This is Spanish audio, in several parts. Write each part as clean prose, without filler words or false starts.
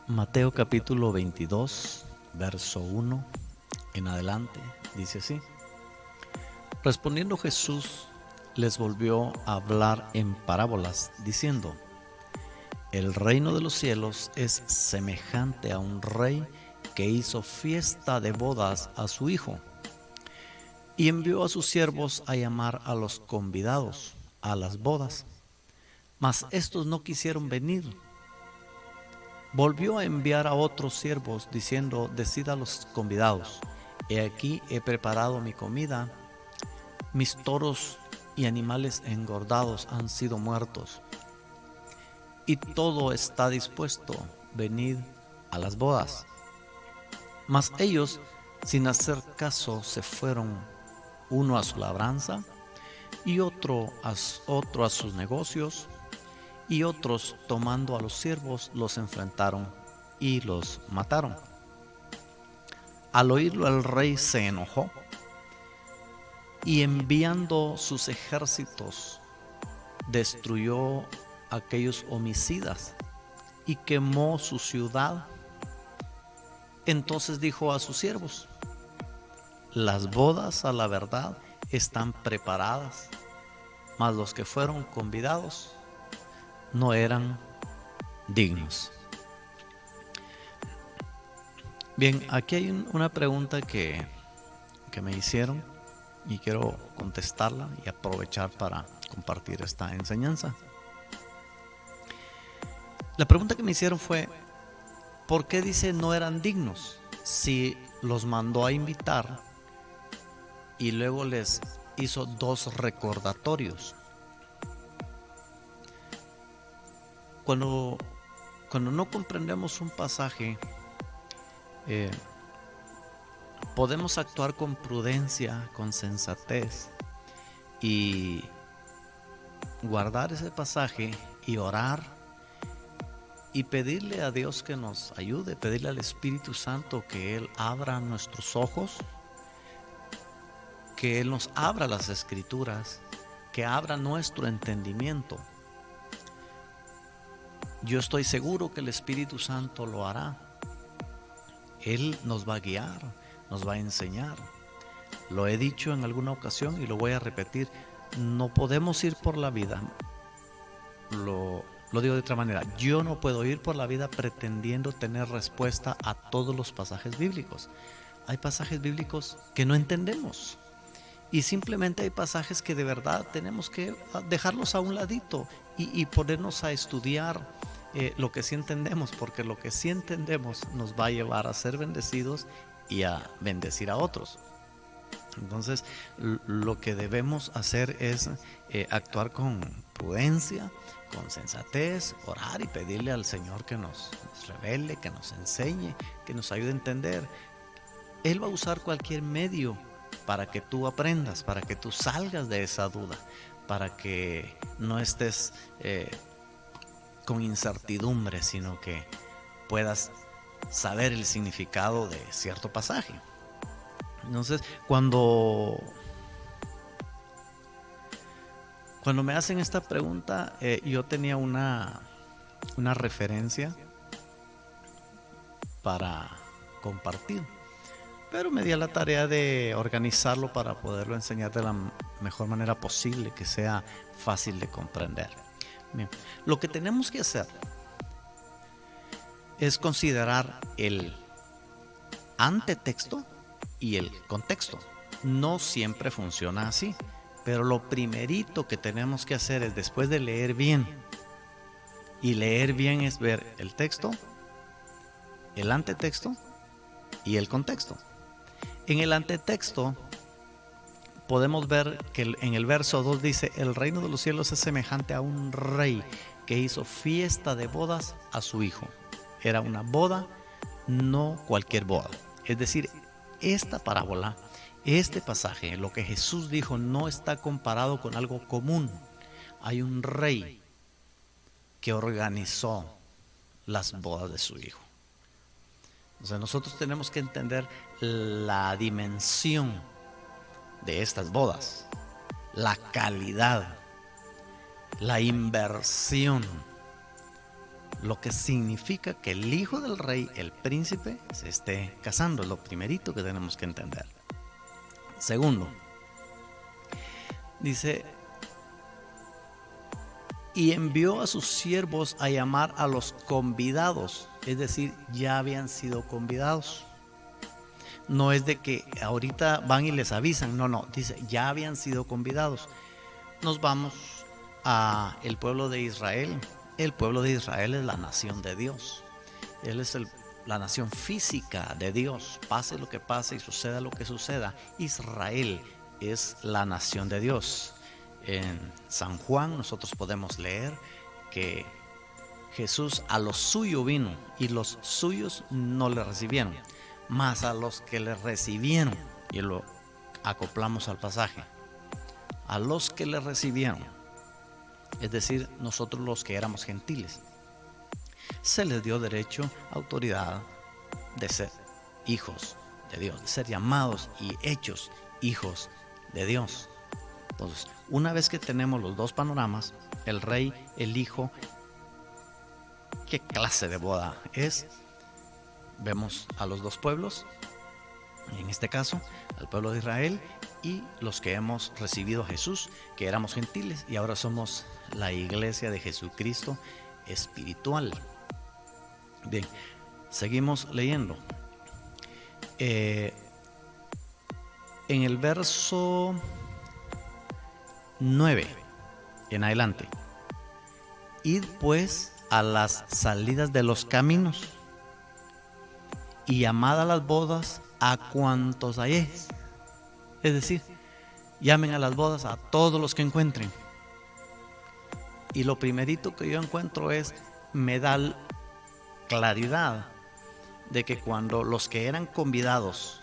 Mateo capítulo 22, verso 1 en adelante, dice así. Respondiendo Jesús, les volvió a hablar en parábolas, diciendo: El reino de los cielos es semejante a un rey que hizo fiesta de bodas a su hijo, y envió a sus siervos a llamar a los convidados a las bodas. Mas estos no quisieron venir. Volvió a enviar a otros siervos, diciendo: Decid a los convidados: He aquí he preparado mi comida, mis toros y animales engordados han sido muertos, y todo está dispuesto, venid a las bodas. Mas ellos, sin hacer caso, se fueron, uno a su labranza, y otro a sus negocios, y otros, tomando a los siervos, los enfrentaron y los mataron. Al oírlo, el rey se enojó y, enviando sus ejércitos, destruyó a aquellos homicidas y quemó su ciudad. Entonces dijo a sus siervos: Las bodas, a la verdad, están preparadas, mas los que fueron convidados no eran dignos. Bien, aquí hay una pregunta que me hicieron y quiero contestarla y aprovechar para compartir esta enseñanza. La pregunta que me hicieron fue: ¿por qué dice no eran dignos si los mandó a invitar y luego les hizo dos recordatorios? Cuando no comprendemos un pasaje, podemos actuar con prudencia, con sensatez y guardar ese pasaje y orar y pedirle a Dios que nos ayude, pedirle al Espíritu Santo que Él abra nuestros ojos, que Él nos abra las Escrituras, que abra nuestro entendimiento. Yo estoy seguro que el Espíritu Santo lo hará. Él nos va a guiar, nos va a enseñar. Lo he dicho en alguna ocasión y lo voy a repetir: no podemos ir por la vida, lo digo de otra manera, yo no puedo ir por la vida pretendiendo tener respuesta a todos los pasajes bíblicos. Hay pasajes bíblicos que no entendemos y simplemente hay pasajes que de verdad tenemos que dejarlos a un ladito y ponernos a estudiar lo que sí entendemos, porque lo que sí entendemos nos va a llevar a ser bendecidos y a bendecir a otros. Entonces, lo que debemos hacer es actuar con prudencia, con sensatez, orar y pedirle al Señor que nos revele, que nos enseñe, que nos ayude a entender. Él va a usar cualquier medio para que tú aprendas, para que tú salgas de esa duda, para que no estés con incertidumbre, sino que puedas saber el significado de cierto pasaje. Entonces, cuando me hacen esta pregunta, yo tenía una referencia para compartir, pero me di a la tarea de organizarlo para poderlo enseñar de la mejor manera posible, que sea fácil de comprender. Bien, lo que tenemos que hacer es considerar el antetexto y el contexto. No siempre funciona así, pero lo primerito que tenemos que hacer es, después de leer bien, y leer bien es ver el texto, el antetexto y el contexto. En el antetexto podemos ver que en el verso 2 dice: el reino de los cielos es semejante a un rey que hizo fiesta de bodas a su hijo. Era una boda, no cualquier boda. Es decir, esta parábola, este pasaje, lo que Jesús dijo, no está comparado con algo común. Hay un rey que organizó las bodas de su hijo. O sea, nosotros tenemos que entender la dimensión de estas bodas, la calidad, la inversión lo que significa que el hijo del rey, el príncipe, se esté casando. Es lo primerito que tenemos que entender. Segundo, dice, y envió a sus siervos a llamar a los convidados, es decir, ya habían sido convidados. No es de que ahorita van y les avisan, no, dice, ya habían sido convidados. Nos vamos a el pueblo de Israel. El pueblo de Israel es la nación de Dios. Él es la nación física de Dios. Pase lo que pase y suceda lo que suceda, Israel es la nación de Dios. En San Juan nosotros podemos leer que Jesús a los suyos vino y los suyos no le recibieron, mas a los que le recibieron, y lo acoplamos al pasaje, a los que le recibieron, es decir, nosotros los que éramos gentiles, se les dio derecho, autoridad de ser hijos de Dios, de ser llamados y hechos hijos de Dios. Entonces, una vez que tenemos los dos panoramas, el rey, el hijo, ¿qué clase de boda es? Vemos a los dos pueblos, en este caso, al pueblo de Israel y los que hemos recibido a Jesús, que éramos gentiles y ahora somos la iglesia de Jesucristo espiritual. Bien, seguimos leyendo. En el verso 9 en adelante, id pues a las salidas de los caminos y llamad a las bodas a cuantos halléis. Es decir, llamen a las bodas a todos los que encuentren. Y lo primerito que yo encuentro es, me da claridad de que cuando los que eran convidados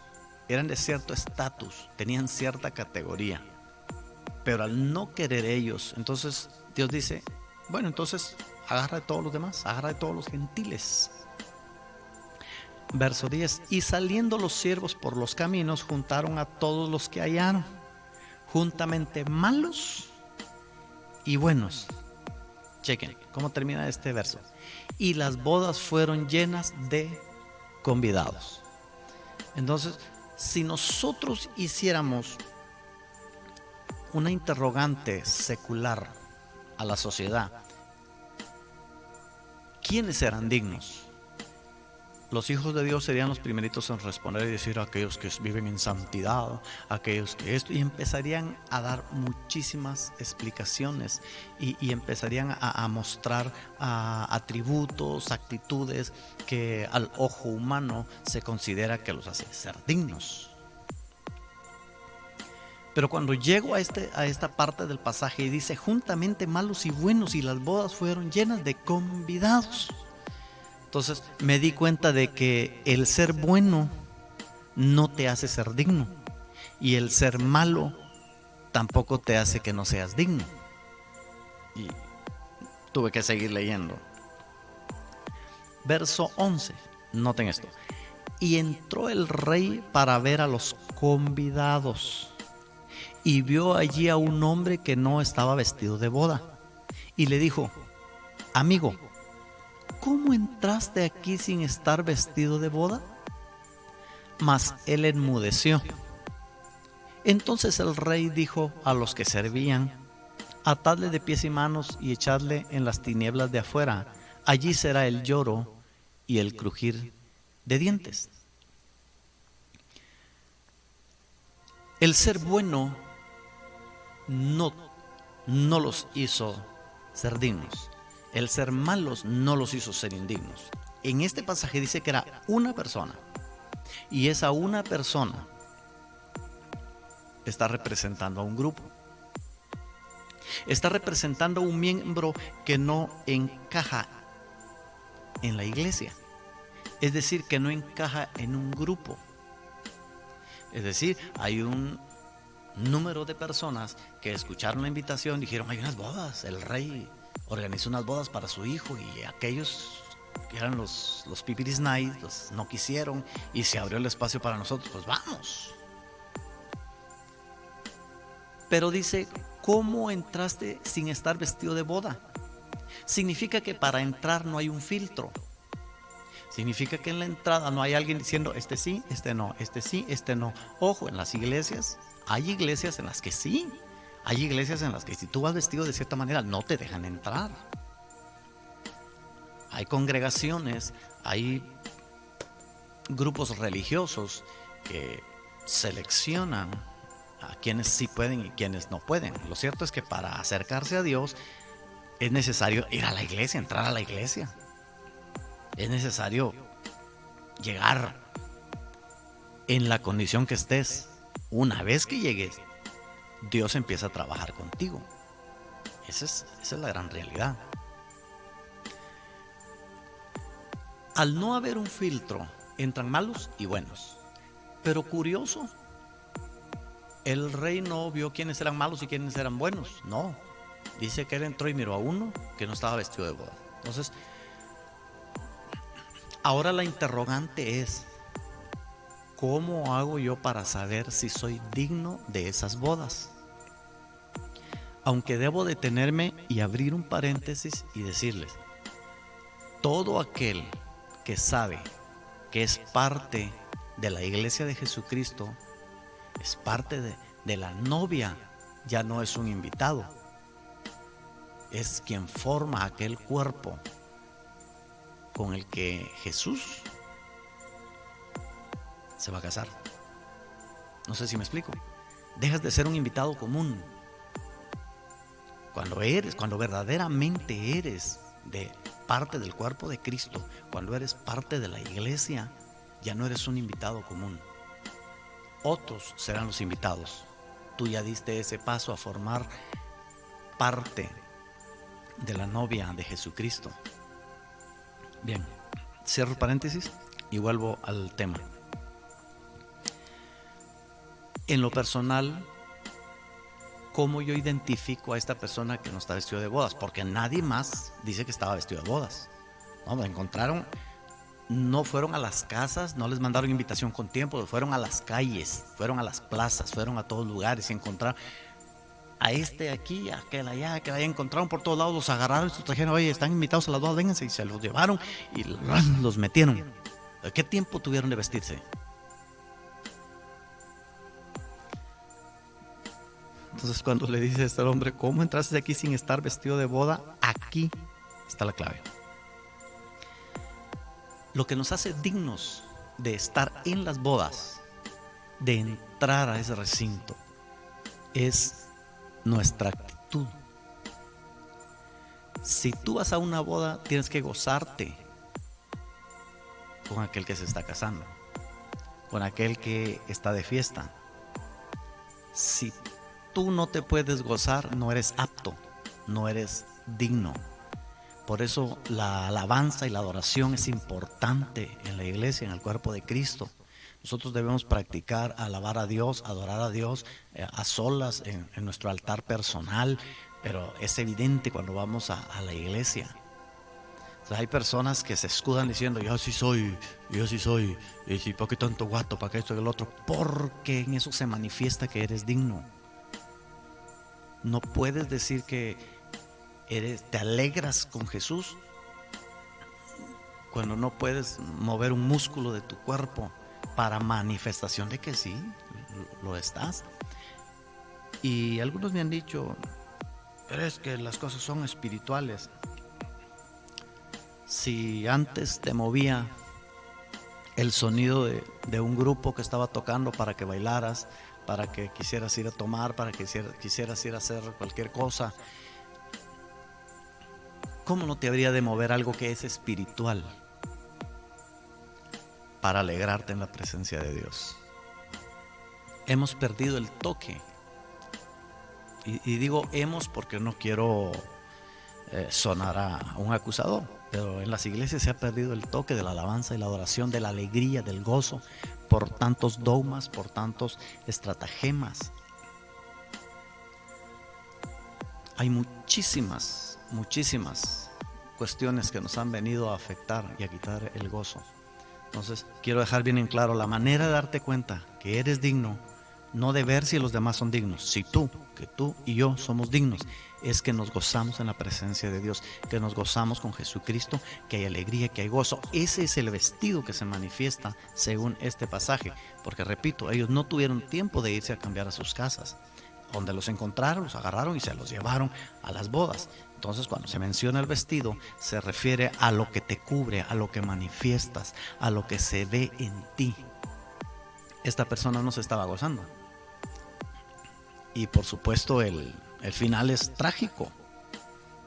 eran de cierto estatus, tenían cierta categoría, pero al no querer ellos, entonces Dios dice, bueno, entonces agarra de todos los demás, agarra de todos los gentiles. Verso 10, y saliendo los siervos por los caminos, juntaron a todos los que hallaron, juntamente malos y buenos. Chequen cómo termina este verso. Y las bodas fueron llenas de convidados. Entonces, si nosotros hiciéramos una interrogante secular a la sociedad, ¿quiénes eran dignos? Los hijos de Dios serían los primeritos en responder y decir, aquellos que viven en santidad, aquellos que esto, y empezarían a dar muchísimas explicaciones y empezarían a mostrar atributos, actitudes que al ojo humano se considera que los hace ser dignos. Pero cuando llego a esta parte del pasaje y dice, juntamente malos y buenos, y las bodas fueron llenas de convidados. Entonces me di cuenta de que el ser bueno no te hace ser digno, y el ser malo tampoco te hace que no seas digno. Y tuve que seguir leyendo. Verso 11, noten esto. Y entró el rey para ver a los convidados, y vio allí a un hombre que no estaba vestido de boda, y le dijo, amigo, ¿cómo entraste aquí sin estar vestido de boda? Mas él enmudeció. Entonces el rey dijo a los que servían, atadle de pies y manos y echadle en las tinieblas de afuera, allí será el lloro y el crujir de dientes. El ser bueno no los hizo ser dignos. El ser malos no los hizo ser indignos. En este pasaje dice que era una persona, y esa una persona está representando a un grupo. Está representando a un miembro que no encaja en la iglesia. Es decir, que no encaja en un grupo. Es decir, hay un número de personas que escucharon la invitación y dijeron, hay unas bodas, el rey organizó unas bodas para su hijo, y aquellos que eran los pipiris nice, no quisieron, y se abrió el espacio para nosotros, pues vamos. Pero dice, ¿cómo entraste sin estar vestido de boda? Significa que para entrar no hay un filtro. Significa que en la entrada no hay alguien diciendo este sí, este no, este sí, este no. Ojo, en las iglesias, hay iglesias en las que sí. Hay iglesias en las que si tú vas vestido de cierta manera no te dejan entrar. Hay congregaciones, hay grupos religiosos que seleccionan a quienes sí pueden y quienes no pueden. Lo cierto es que para acercarse a Dios es necesario ir a la iglesia, entrar a la iglesia. Es necesario llegar en la condición que estés. Una vez que llegues, Dios empieza a trabajar contigo. Esa es la gran realidad. Al no haber un filtro, entran malos y buenos. Pero curioso, el rey no vio quiénes eran malos y quiénes eran buenos. No, dice que él entró y miró a uno que no estaba vestido de boda. Entonces, ahora la interrogante es, ¿cómo hago yo para saber si soy digno de esas bodas? Aunque debo detenerme y abrir un paréntesis y decirles, todo aquel que sabe que es parte de la iglesia de Jesucristo, es parte de la novia, ya no es un invitado, es quien forma aquel cuerpo con el que Jesús se va a casar. No sé si me explico. Dejas de ser un invitado común. Cuando verdaderamente eres de parte del cuerpo de Cristo, cuando eres parte de la iglesia, ya no eres un invitado común. Otros serán los invitados. Tú ya diste ese paso a formar parte de la novia de Jesucristo. Bien, cierro el paréntesis y vuelvo al tema. En lo personal, ¿cómo yo identifico a esta persona que no está vestido de bodas? Porque nadie más dice que estaba vestido de bodas. No, me encontraron, no fueron a las casas, no les mandaron invitación con tiempo, fueron a las calles, fueron a las plazas, fueron a todos lugares y encontraron a este aquí, a aquel allá, que allá, encontraron por todos lados, los agarraron y los trajeron, oye, están invitados a las bodas, vénganse, y se los llevaron y los metieron. ¿Qué tiempo tuvieron de vestirse? Entonces cuando le dice a este hombre, ¿cómo entraste aquí sin estar vestido de boda? Aquí está la clave. Lo que nos hace dignos de estar en las bodas, de entrar a ese recinto, es nuestra actitud. Si tú vas a una boda, tienes que gozarte con aquel que se está casando, con aquel que está de fiesta. Si tú no te puedes gozar, no eres apto, no eres digno. Por eso la alabanza y la adoración es importante en la iglesia, en el cuerpo de Cristo. Nosotros debemos practicar alabar a Dios, adorar a Dios a solas en nuestro altar personal, pero es evidente cuando vamos a la iglesia. O sea, hay personas que se escudan diciendo, yo sí soy, y si, ¿por qué tanto guato? ¿Para qué esto y el otro? Porque en eso se manifiesta que eres digno. No puedes decir que te alegras con Jesús cuando no puedes mover un músculo de tu cuerpo para manifestación de que sí, lo estás. Y algunos me han dicho, pero es que las cosas son espirituales. Si antes te movía el sonido de un grupo que estaba tocando para que bailaras, para que quisieras ir a tomar, para que quisieras ir a hacer cualquier cosa, ¿cómo no te habría de mover algo que es espiritual para alegrarte en la presencia de Dios? Hemos perdido el toque. Y digo hemos porque no quiero sonar a un acusador, pero en las iglesias se ha perdido el toque de la alabanza y la adoración, de la alegría, del gozo, por tantos dogmas, por tantos estratagemas. Hay muchísimas cuestiones que nos han venido a afectar y a quitar el gozo. Entonces quiero dejar bien en claro, la manera de darte cuenta que eres digno no de ver si los demás son dignos. Si que tú y yo somos dignos, es que nos gozamos en la presencia de Dios, que nos gozamos con Jesucristo, que hay alegría, que hay gozo. Ese es el vestido que se manifiesta según este pasaje, porque repito, ellos no tuvieron tiempo de irse a cambiar a sus casas. Donde los encontraron, los agarraron y se los llevaron a las bodas. Entonces, cuando se menciona el vestido, se refiere a lo que te cubre, a lo que manifiestas, a lo que se ve en ti. Esta persona no se estaba gozando. Y por supuesto el final es trágico.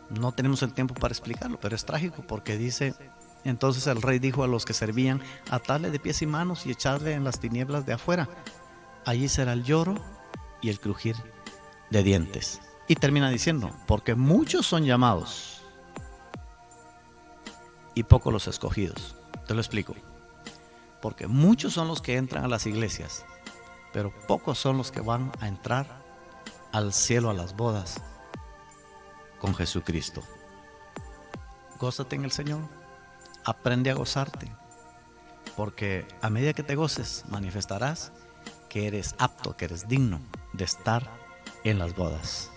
No tenemos el tiempo para explicarlo, pero es trágico porque dice: entonces el rey dijo a los que servían: atadle de pies y manos y echadle en las tinieblas de afuera. Allí será el lloro y el crujir de dientes. Y termina diciendo: porque muchos son llamados y pocos los escogidos. Te lo explico. Porque muchos son los que entran a las iglesias, pero pocos son los que van a entrar al cielo, a las bodas con Jesucristo. Gózate en el Señor, aprende a gozarte, porque a medida que te goces manifestarás que eres apto, que eres digno de estar en las bodas.